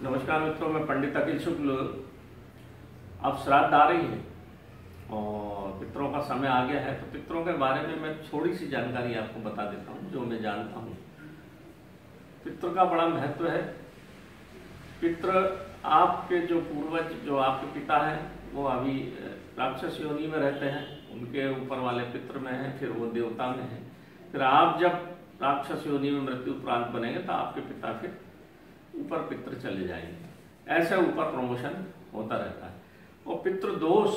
नमस्कार मित्रों, मैं पंडित अखिल शुक्ल। अब श्राद्ध आ रही है और पितरों का समय आ गया है, तो पितरों के बारे में मैं थोड़ी सी जानकारी आपको बता देता हूँ जो मैं जानता हूँ। पितृ का बड़ा महत्व है। पितृ आपके जो पूर्वज, जो आपके पिता हैं, वो अभी राक्षस योनि में रहते हैं, उनके ऊपर वाले पितृ में हैं, फिर वो देवता में हैं। फिर आप जब राक्षस योनि में मृत्यु उपरांत बनेंगे तो आपके पिता फिर ऊपर पितृ चले जाएंगे। ऐसे ऊपर प्रमोशन होता रहता है। और पितृ दोष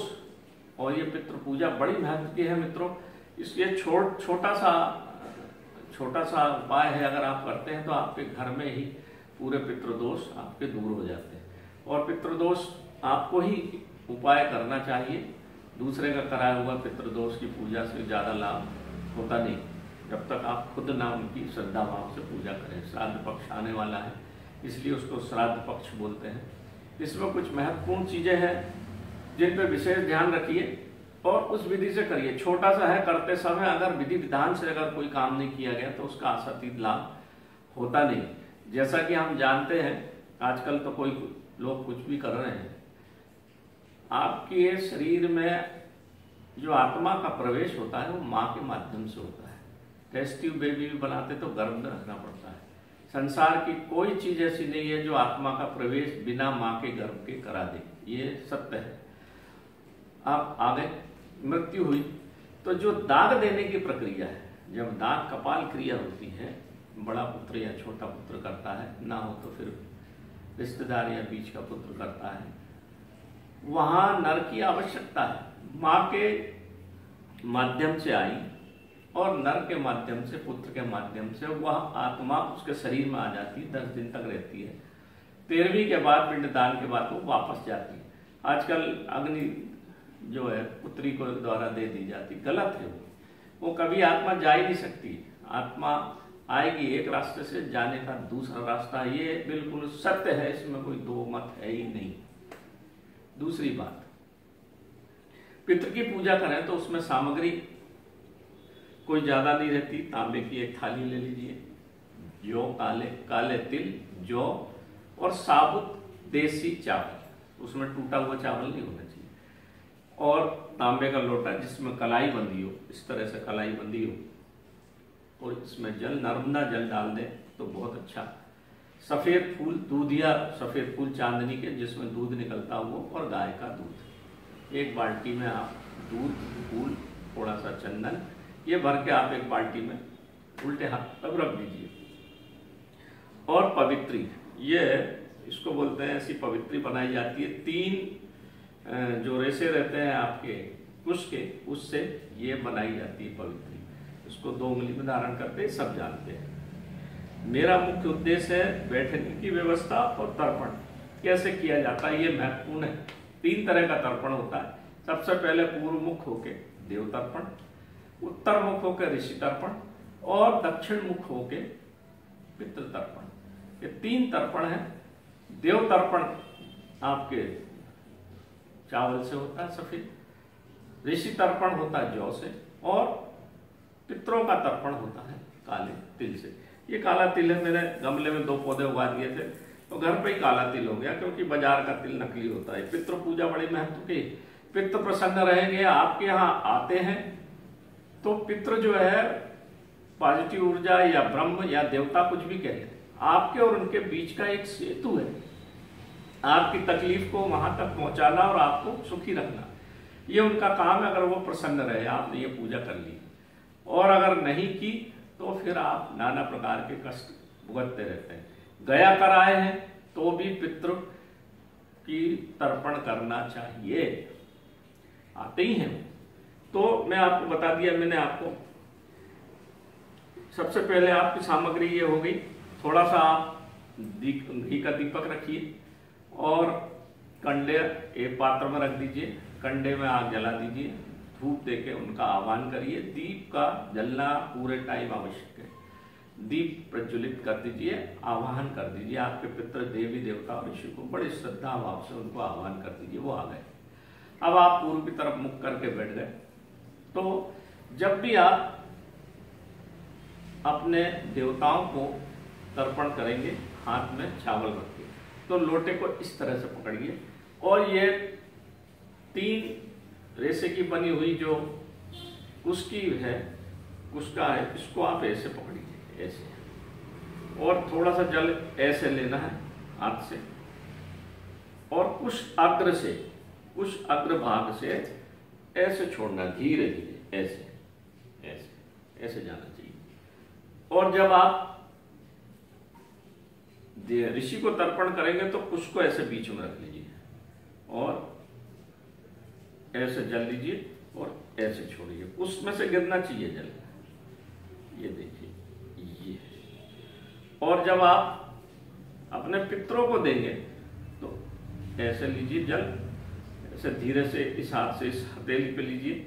और ये पितृ पूजा बड़ी महत्व की है मित्रों। इसलिए छोटा सा उपाय है, अगर आप करते हैं तो आपके घर में ही पूरे पितृदोष आपके दूर हो जाते हैं। और पितृदोष आपको ही उपाय करना चाहिए, दूसरे का कराया हुआ पितृदोष की पूजा से ज़्यादा लाभ होता नहीं, जब तक आप खुद ना उनकी श्रद्धा भाव से पूजा करें। श्राद्ध पक्ष आने वाला है, इसलिए उसको श्राद्ध पक्ष बोलते हैं। इसमें कुछ महत्वपूर्ण चीज़ें हैं जिन पर विशेष ध्यान रखिए और उस विधि से करिए। छोटा सा है, करते समय अगर विधि विधान से अगर कोई काम नहीं किया गया तो उसका आशातीत लाभ होता नहीं। जैसा कि हम जानते हैं, आजकल तो कोई लोग कुछ भी कर रहे हैं। आपके शरीर में जो आत्मा का प्रवेश होता है वो माँ के माध्यम से होता है। टेस्ट ट्यूब बेबी भी बनाते तो गर्भ में रखना पड़ता है। संसार की कोई चीज ऐसी नहीं है जो आत्मा का प्रवेश बिना माँ के गर्भ के करा दे, ये सत्य है। आप आगे मृत्यु हुई तो जो दाग देने की प्रक्रिया है, जब दाग कपाल क्रिया होती है, बड़ा पुत्र या छोटा पुत्र करता है, ना हो तो फिर रिश्तेदार या बीच का पुत्र करता है, वहां नर की आवश्यकता है। माँ के माध्यम से आई और नर के माध्यम से, पुत्र के माध्यम से वह आत्मा उसके शरीर में आ जाती है, 10 दिन तक रहती है। 13वीं के बाद, पिंडदान के बाद वो वापस जाती है। आजकल अग्नि जो है पुत्री को द्वारा दे दी जाती, गलत है। वो कभी आत्मा जा ही नहीं सकती। आत्मा आएगी एक रास्ते से, जाने का दूसरा रास्ता, ये बिल्कुल सत्य है, इसमें कोई दो मत है ही नहीं। दूसरी बात, पितृ की पूजा करें तो उसमें सामग्री कोई ज्यादा नहीं रहती। तांबे की एक थाली ले लीजिए, जौ, काले तिल, जौ और साबुत देसी चावल, उसमें टूटा हुआ चावल नहीं होना चाहिए, और तांबे का लोटा जिसमें कलाई बंधी हो, इस तरह से कलाई बंधी हो, और इसमें जल, नर्मदा जल डाल दें तो बहुत अच्छा। सफेद फूल, दूध या सफेद फूल चांदनी के जिसमें दूध निकलता हो, और गाय का दूध, एक बाल्टी में आप दूध, फूल, थोड़ा सा चंदन, ये भर के आप एक बाल्टी में उल्टे हाथ तब रख दीजिए। और पवित्री, ये इसको बोलते हैं, ऐसी पवित्री बनाई जाती है। 3 जो रेशे रहते हैं आपके कुश के, उससे ये बनाई जाती है पवित्री। इसको 2 उंगली में धारण करते सब जानते हैं। मेरा मुख्य उद्देश्य है बैठने की व्यवस्था और तर्पण कैसे किया जाता है, ये महत्वपूर्ण है। 3 तरह का तर्पण होता है। सबसे पहले पूर्व मुख होके देव तर्पण, उत्तर मुख होकर ऋषि तर्पण, और दक्षिण मुख होके पितृ तर्पण। ये 3 तर्पण है। देव तर्पण आपके चावल से होता है सफेद, ऋषि तर्पण होता है जौ से, और पितरों का तर्पण होता है काले तिल से। ये काला तिल है, मैंने गमले में 2 पौधे उगा दिए थे तो घर पे ही काला तिल हो गया, क्योंकि बाजार का तिल नकली होता है। पितृ पूजा बड़ी महत्व की। पितृ प्रसन्न रहेंगे, आपके यहाँ आते हैं तो पितृ जो है पॉजिटिव ऊर्जा या ब्रह्म या देवता, कुछ भी कहें, आपके और उनके बीच का एक सेतु है। आपकी तकलीफ को वहां तक पहुंचाना और आपको सुखी रखना, ये उनका काम है। अगर वो प्रसन्न रहे, आपने ये पूजा कर ली, और अगर नहीं की तो फिर आप नाना प्रकार के कष्ट भुगतते रहते हैं। गया कर आए हैं तो भी पितृ की तर्पण करना चाहिए, आते ही हैं। तो मैं आपको बता दिया, मैंने आपको सबसे पहले आपकी सामग्री ये हो गई। थोड़ा सा आप घी का दीपक रखिए और कंडे एक पात्र में रख दीजिए, कंडे में आग जला दीजिए, धूप देके उनका आह्वान करिए। दीप का जलना पूरे टाइम आवश्यक है। दीप प्रज्वलित कर दीजिए, आह्वान कर दीजिए आपके पितृ, देवी देवता और ऋषि को बड़ी श्रद्धा भाव से उनको आह्वान कर दीजिए, वो आ गए। अब आप पूर्व की तरफ मुख करके बैठ गए। तो जब भी आप अपने देवताओं को तर्पण करेंगे, हाथ में चावल रख के, तो लोटे को इस तरह से पकड़िए और ये 3 रेसे की बनी हुई जो उसकी है, उसका है, इसको आप ऐसे पकड़िए, ऐसे, और थोड़ा सा जल ऐसे लेना है हाथ से और कुछ अग्र से, कुछ अग्र भाग से ऐसे छोड़ना, धीरे धीरे ऐसे ऐसे ऐसे जाना चाहिए। और जब आप ऋषि को तर्पण करेंगे तो उसको ऐसे बीच में रख लीजिए और ऐसे जल लीजिए और ऐसे छोड़िए, उसमें से गिरना चाहिए जल, ये देखिए ये। और जब आप अपने पितरों को देंगे तो ऐसे लीजिए जल, ऐसे धीरे से इस हाथ से इस हथेली पे लीजिए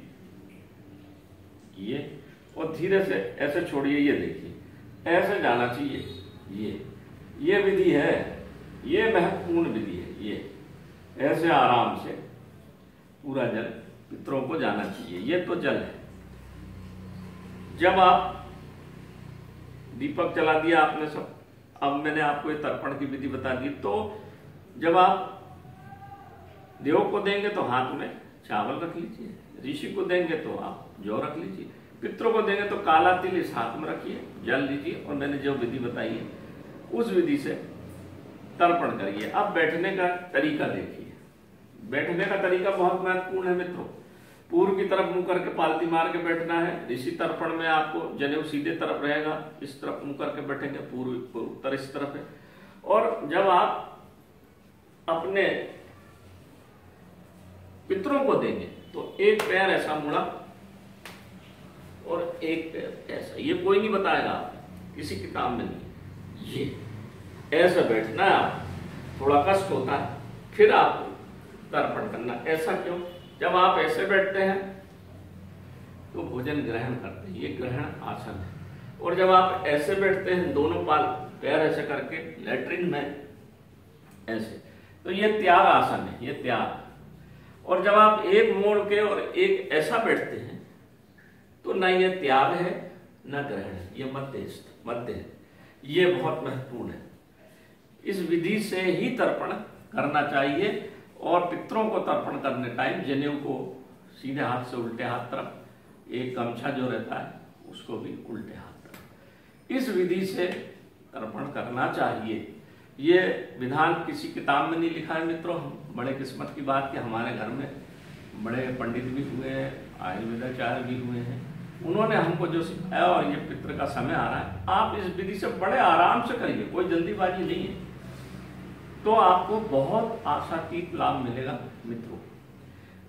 ये, और धीरे से ऐसे छोड़िए, ये देखिए ऐसे जाना चाहिए। ये विधि है, ये महत्वपूर्ण विधि है। ये ऐसे आराम से पूरा जल पितरों को जाना चाहिए, ये तो जल है। जब आप दीपक जला दिया आपने सब, अब मैंने आपको ये तर्पण की विधि बता दी। तो जब आप देव को देंगे तो हाथ में चावल रख लीजिए, ऋषि को देंगे तो आप जौ रख लीजिए, पितरों को देंगे तो काला तिल इस हाथ में रखिए, जल लीजिए और मैंने जो विधि बताई है उस विधि से तर्पण करिए। अब बैठने का तरीका देखिए। बैठने का तरीका बहुत महत्वपूर्ण है मित्रों। पूर्व की तरफ मुंह करके पालती मार के बैठना है। ऋषि तर्पण में आपको जनेऊ सीधे तरफ रहेगा, इस तरफ मुंह करके बैठेंगे, पूर्व उत्तर इस तरफ है। और जब आप अपने पितरों को देंगे तो एक पैर ऐसा मुड़ा और एक पैर ऐसा, ये कोई नहीं बताएगा आपको, किसी किताब में नहीं। ये ऐसा बैठना है, आप थोड़ा कष्ट होता है, फिर आपको तर्पण करना। ऐसा क्यों? जब आप ऐसे बैठते हैं तो भोजन ग्रहण करते हैं, ये ग्रहण आसन है। और जब आप ऐसे बैठते हैं, दोनों पैर ऐसे करके लैट्रिन में ऐसे, तो ये त्याग आसन है, ये त्याग। और जब आप एक मोड़ के और एक ऐसा बैठते हैं तो न ये त्याग है न ग्रहण है, ये मध्य है। ये बहुत महत्वपूर्ण है। इस विधि से ही तर्पण करना चाहिए। और पितरों को तर्पण करने टाइम जनेऊ को सीधे हाथ से उल्टे हाथ तरफ, एक गमछा जो रहता है उसको भी उल्टे हाथ तरफ, इस विधि से तर्पण करना चाहिए। ये विधान किसी किताब में नहीं लिखा है मित्रों। हम बड़े किस्मत की बात कि हमारे घर में बड़े पंडित भी हुए हैं, आयुर्वेदाचार्य भी हुए हैं, उन्होंने हमको जो सिखाया। और ये पितृ का समय आ रहा है, आप इस विधि से बड़े आराम से करिए, कोई जल्दीबाजी नहीं है, तो आपको बहुत आशातीत लाभ मिलेगा मित्रों।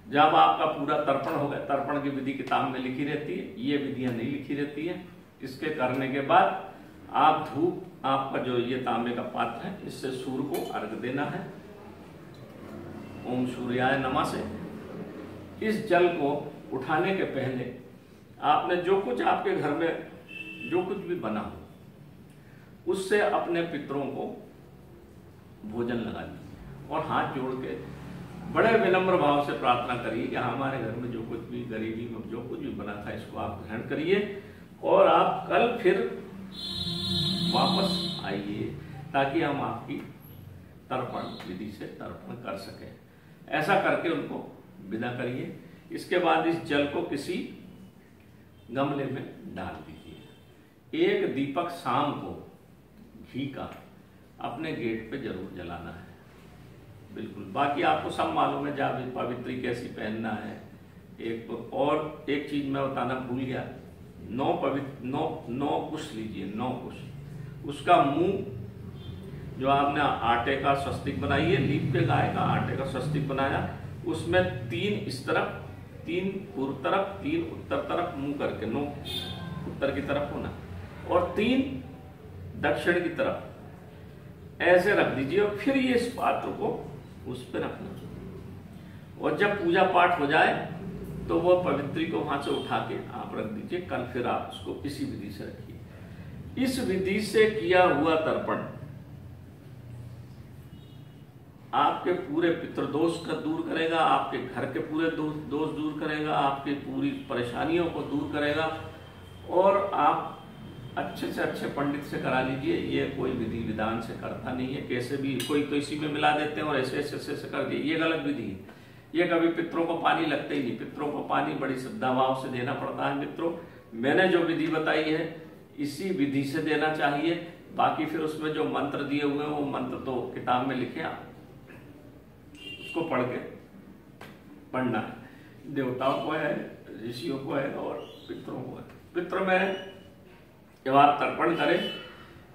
जब आपका पूरा तर्पण होगा, तर्पण की विधि किताब में लिखी रहती है, ये विधियां नहीं लिखी रहती है। इसके करने के बाद आप धूप, आपका जो ये तांबे का पात्र है, इससे सूर्य को अर्घ देना है, ओम सूर्याय नमः से। इस जल को उठाने के पहले आपने जो कुछ आपके घर में जो कुछ भी बना हो उससे अपने पितरों को भोजन लगा दीजिए और हाथ जोड़ के बड़े विनम्र भाव से प्रार्थना करिए कि हमारे घर में जो कुछ भी गरीबी में जो कुछ भी बना था इसको आप ग्रहण करिए और आप कल फिर वापस आइए ताकि हम आपकी तर्पण विधि से तर्पण कर सकें। ऐसा करके उनको विदा करिए। इसके बाद इस जल को किसी गमले में डाल दीजिए। एक दीपक शाम को घी का अपने गेट पे जरूर जलाना है, बिल्कुल। बाकी आपको सब मालूम है, जब पवित्री कैसी पहनना है। एक तो और एक चीज मैं बताना भूल गया, 9 कुश लीजिए, 9 कुश। उसका मुंह जो आपने आटे का स्वस्तिक बनाई है, लीप पे गाय का आटे का स्वस्तिक बनाया, उसमें 3 इस तरफ, 3 पूर्व तरफ, 3 उत्तर तरफ मुंह करके, 9 उत्तर की तरफ होना और 3 दक्षिण की तरफ ऐसे रख दीजिए। और फिर ये इस पात्र को उस पर रखना और जब पूजा पाठ हो जाए तो वो पवित्री को वहां से उठा के आप रख दीजिए। कल फिर आप उसको इसी विधि से रखिए। इस विधि से किया हुआ तर्पण आपके पूरे पितृदोष का दूर करेगा, आपके घर के पूरे दोष दूर करेगा, आपकी पूरी परेशानियों को दूर करेगा और आप अच्छे से अच्छे पंडित से करा लीजिए। ये कोई विधि विधान से करता नहीं है, कैसे भी कोई तो इसी में मिला देते हैं और ऐसे ऐसे ऐसे कर दिए, ये गलत विधि है। ये कभी पितरों को पानी लगता ही नहीं, पितरों को पानी बड़ी श्रद्धा भाव से देना पड़ता है। मित्रों, मैंने जो विधि बताई है इसी विधि से देना चाहिए। बाकी फिर उसमें जो मंत्र दिए हुए हैं वो मंत्र तो किताब में लिखे, आप उसको पढ़ के पढ़ना है। देवताओं को है, ऋषियों को है और पितरों को है। पितरों में जब आप तर्पण करें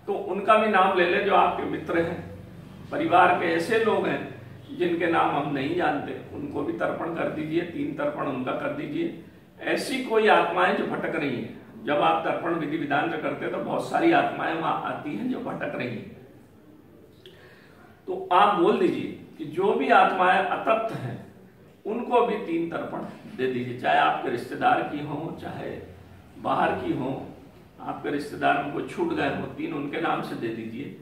तो उनका भी नाम ले लें जो आपके मित्र हैं, परिवार के ऐसे लोग हैं जिनके नाम हम नहीं जानते, उनको भी तर्पण कर दीजिए। 3 तर्पण उनका कर दीजिए। ऐसी कोई आत्माएं जो भटक रही हैं, जब आप तर्पण विधि विधान से करते हैं तो बहुत सारी आत्माएं वहां आती हैं जो भटक रही हैं, तो आप बोल दीजिए कि जो भी आत्माएं अतप्त हैं उनको भी 3 तर्पण दे दीजिए। चाहे आपके रिश्तेदार की हो, चाहे बाहर की हो, आपके रिश्तेदार में कोई छूट गए हो, 3 उनके नाम से दे दीजिए।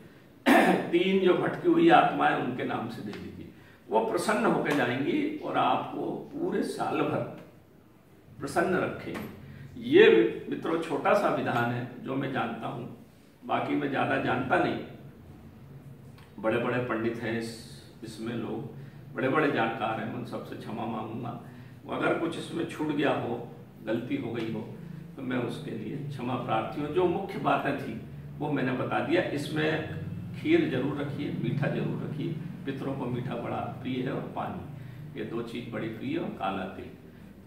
3 जो भटकी हुई आत्माएं उनके नाम से दे दीजिए। वो प्रसन्न होकर जाएंगी और आपको पूरे साल भर प्रसन्न रखेंगे। ये मित्रों छोटा सा विधान है जो मैं जानता हूं, बाकी मैं ज्यादा जानता नहीं। बड़े बड़े पंडित हैं इसमें, लोग बड़े बड़े जानकार हैं, उन सबसे क्षमा मांगूंगा। अगर कुछ इसमें छूट गया हो, गलती हो गई हो, तो मैं उसके लिए क्षमा प्रार्थी हूँ। जो मुख्य बातें थी वो मैंने बता दिया। इसमें खीर जरूर रखिए, मीठा जरूर रखिए। पितरों को मीठा बड़ा प्रिय है और पानी, ये 2 चीज बड़ी प्रिय है, और काला तिल।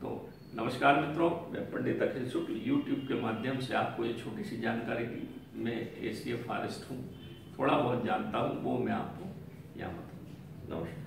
तो नमस्कार मित्रों, मैं पंडित अखिल शुक्ल यूट्यूब के माध्यम से आपको ये छोटी सी जानकारी दी। मैं ACA फॉरेस्ट हूँ, थोड़ा बहुत जानता हूँ, वो मैं आपको यहाँ बताऊँ। नमस्कार।